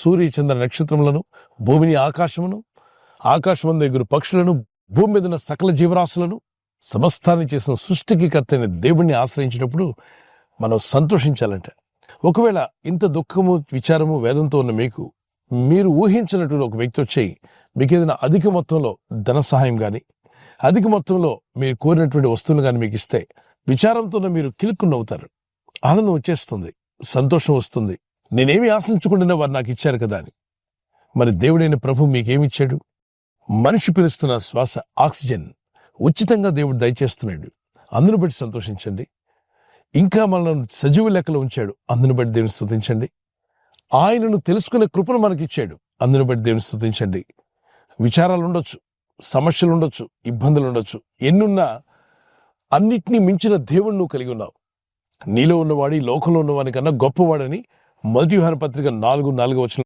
సూర్య చంద్ర నక్షత్రములను, భూమిని ఆకాశమును, ఆకాశమందు ఎగురు పక్షులను, భూమి మీద ఉన్న సకల జీవరాశులను, సమస్తాన్ని చేసిన సృష్టికి కర్తైన దేవుణ్ణి ఆశ్రయించినప్పుడు మనం సంతోషించాలంట. ఒకవేళ ఇంత దుఃఖము, విచారము, వేదంతో ఉన్న మీకు, మీరు ఊహించినటువంటి ఒక వ్యక్తి వచ్చి మీకు ఏదైనా అధిక మొత్తంలో ధన సహాయం కానీ, అధిక మొత్తంలో మీరు కోరినటువంటి వస్తువులు కానీ మీకు ఇస్తే, విచారంతో మీరు కిలుక్కు నవ్వుతారు. ఆనందం వచ్చేస్తుంది, సంతోషం వస్తుంది. నేనేమి ఆశించకుండా వారు నాకు ఇచ్చారు కదా అని. మరి దేవుడైన ప్రభు మీకేమిచ్చాడు? మనిషి పీలుస్తున్న శ్వాస, ఆక్సిజన్ ఉచితంగా దేవుడు దయచేస్తున్నాడు. అందును బట్టి సంతోషించండి. ఇంకా మనల్ని సజీవ లెక్కలో ఉంచాడు, అందును బట్టి దేవుని స్తుతించండి. ఆయనను తెలుసుకునే కృపను మనకిచ్చాడు, అందును బట్టి దేవుని స్తుతించండి. విచారాలు ఉండొచ్చు, సమస్యలు ఉండొచ్చు, ఇబ్బందులు ఉండొచ్చు, ఎన్నున్నా అన్నిటినీ మించిన దేవుడు నువ్వు కలిగి ఉన్నావు. నీలో ఉన్నవాడి లోకంలో ఉన్నవాని కన్నా గొప్పవాడని 1 యోహాను పత్రిక 4:4